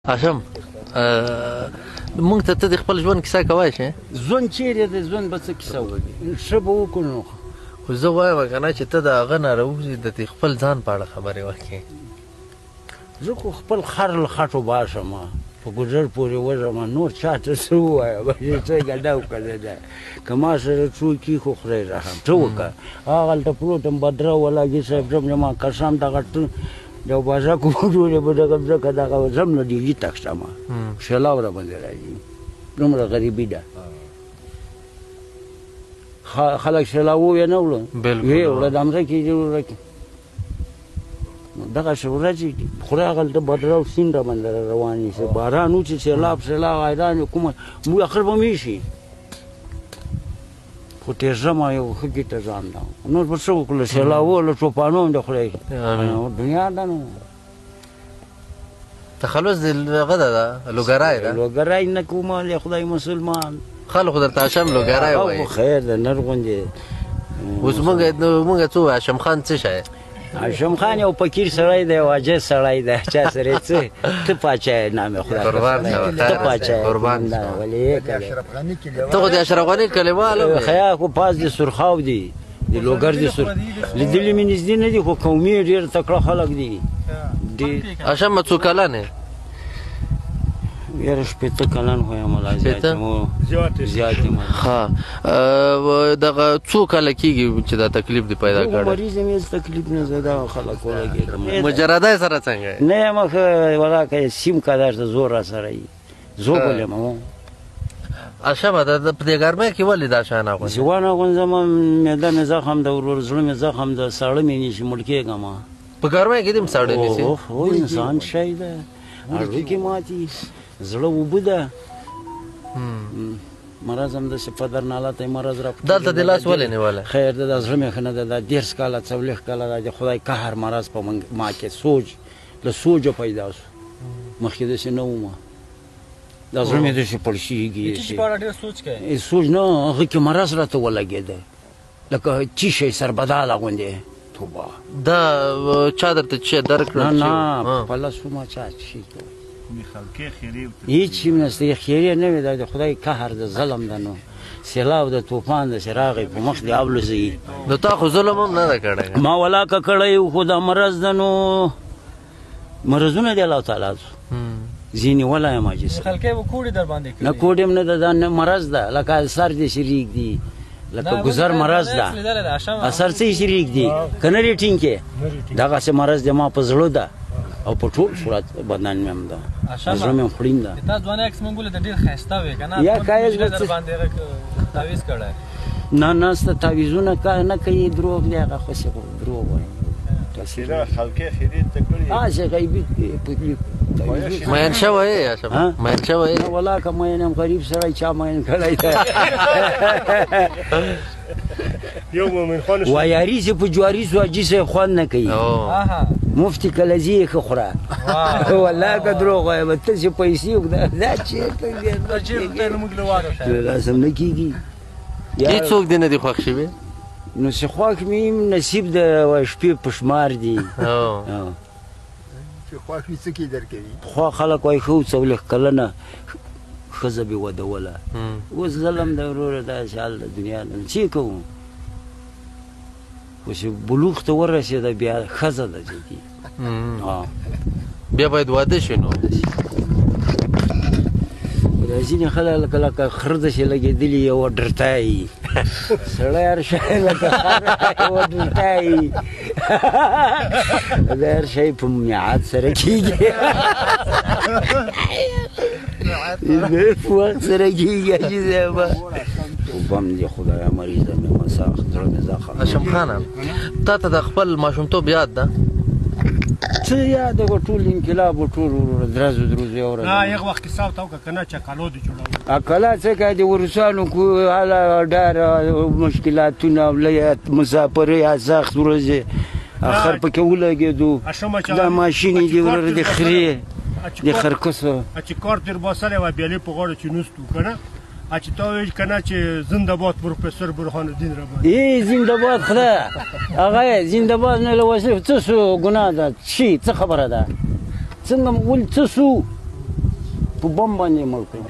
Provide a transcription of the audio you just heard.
هاشم مونږ ته ته د خپل ژوند کیسه کوای شې؟ ژوند چیرې دی؟ ژوند به څه کیسه وکړي؟ ښه به وکړو نو. خو زه وایم که نه چې ته د هغه نه راوځې د دې خپل ځان په اړه خبرې وکړې. زه خو خپل خر له خټو باشم، په ګوزر پورې وژم، نور چا ته څه ووایم؟ څه ګډه وکړه ده که ما سره څوکي خو خدای رحم څه وکړه. هغلته پروت یم بدره ولاګي صاحب زم زما قسم دغه یو بازار کوم جوړې به دغه ځکه دغه زم نه ډیلي تک شم سیلاب را باندې راځي، دومره غریبي ده. خلک سیلاب وویې نه وړه ویې وړه د همزکې دې وړه دغسې ورځې دي. خدای هغلته بدره او سیند را باندې روانې شي، باران وچې سیلاب حیران کومه موږ اخر به مې شي. خو تېزمه یو ښه ګیته ځان ده، نور به څه وکړو؟ سیلابو له طوفانو د خدای دنیا ده نو. تخلص د هغه ده لوګرای ده؟ لوګرای نه کومه د خدای مسلمان خلکو درته هاشم لوګرای وایي. خیر ده نر غوندې. اوس موږ څه وایو هاشم خان څه شی؟ هاشم خان یو فقیر سړی دی، یو عاجز سړی دی، چا سره یې څه ته پاچا یې نام خدای ته پاچا یې ولې یې کړې؟ ته خو د اشرف غني کلیوال وې. خیا خو پاس د سرخاو دی، د لوګر د سرخ لیدلي مې نږدې نه دي، خو قومي ډېر تکړه خلک دي. هاشم څو کلن یې؟ یاره 80 کلن خو یم لا زیات یم. ښه دغه څو کاله کېږي چې دا تکلیف دې پیدا کړی؟ مریض یم، هېڅ تکلیف نه زه دغه خلک ولګېدم. مجرده سره څنګه یې؟ نه یم ښه ولاکه سیم کا درته زور را سره یي زوبل یم. هاشمه په دې ګرمۍ کې ولې دا شیان اغوندې؟ زه ونه اغوندم، معده مې زخم ده، ورور زړه مې زخم ده، ساړه مې نیسي مړ کېږم. په ګرمۍ کې دې هم ساړه نیسي؟ هو انسان شی ده، هډوکي ماتي، زړه اوبه ده، مرض هم داسې پدرنالاته مرض را دلته دې لاس ولې نیولی؟ خیر ده دا زړه مې ښه نه ده، دا 30 کاله 40 کاله دا د خدای قهر مرض په ما کې سوج له سوجه پیدا سو، مخکې داسې نه وم. دا زړه مې داسې پړشېږي. سوج نه، هغه کې مرض راته ولګېده لکه چی شی سربداله غوندې. توبه دا چا درته چې درک کړل؟ نه په لاسو ما چا شي هېڅ شي نشته، خیرې نه وي، دا د خدای قهر د ظلم ده نو. سیلاب د طوفان د راغی په مخ دې اولوزي. نو تا خو ظلم هم نه ده کړی؟ ما ولاکه کړی خو دا مرض ده نو، مرضونه دی الله تعالی ځینې ولا یم عاجز. خلکۍ به کوډې در باندې کړي؟ نه کوډې هم نه ده، دا مرض ده لکه سر دې شریک دي، لکه ګذر مرض ده، اثر څه شریک دي که نه دې ټینګ کې. دغسې مرض د ما په زړه ده او په ټول صورت بدن مې هم ده، زړه مې هم خړین ده. تا ځوانه عکس مونږ ولیده ډېر ښایسته وې که نه؟ یا ښایست به در باندې تعویض کړی؟ نه نسته تعویضونه نه کوي، دروغ دی هغه، خسې دروغ وایي. خلکۍ خرید ته کړي؟ هسې غیبي مین شوی یې هاشم؟ مین شوی یې؟ نه ولاکه مین یم، غریب سړی چا مین کړی دی؟ یو مومن خان ویاري چې په جواري سو حاجي صاحب خوند نه کوي، مفتي کلزي یې ښه خوره. والله که دروغ وایم ته چې پیسې دا چېرته لازم نه کېږي. هېڅ څوک دې نه دي خوښ شوي؟ نو چې خوښ مې نصیب د شپې په شمار دي. چې خوښ وي څه کې درکوي؟ پخوا خلک وایي ښه 40 کلنه ښځه بې ودوله، اوس ظلم د وروره داسې حال د دنیا ده، څه کوو؟ خو چې بلوغ ته ورسېده بیا ښځه ده جدي، بیا باید واده شي. نو دا ځینې خلک لکه خره داسې لګېدلي یوه ډرتایي سړی هر شی لکه خر یوه ډرتایي دا هر شی په میعاد سره کېږي، په وخت سره کېږي. حاجي صاحبه توبه مې دې خدایه مریضه مې مساخ زړه مې زخم. هاشم خانه تا ته د خپل ماشومتوب یاد ده؟ څه یاد ده؟ ټول انقلاب و ټول درز یو ورځ هغه وخت کیسه ورته وکړه که نه چې کالو دې جوړول؟ کلا څه کوي د روسانو حاله ډېر مشکلاتونه مسافرۍ سخت ورځې اخر پکې ولګېدو. دا ماشینې دې وراره د خرې د خرکسو چې کار تېر باسلی وه بیالې په غاړه چې نوست وو که نه چې تا ویل که نه چې زنده‌باد پروفیسور برهان الدین رباني. زنده‌باد خدای هغه زنده‌باد نه له وسیله څه سو ګناه ده؟ څه خبره ده؟ څنګه ول څه سو په بم باندې مړ کړم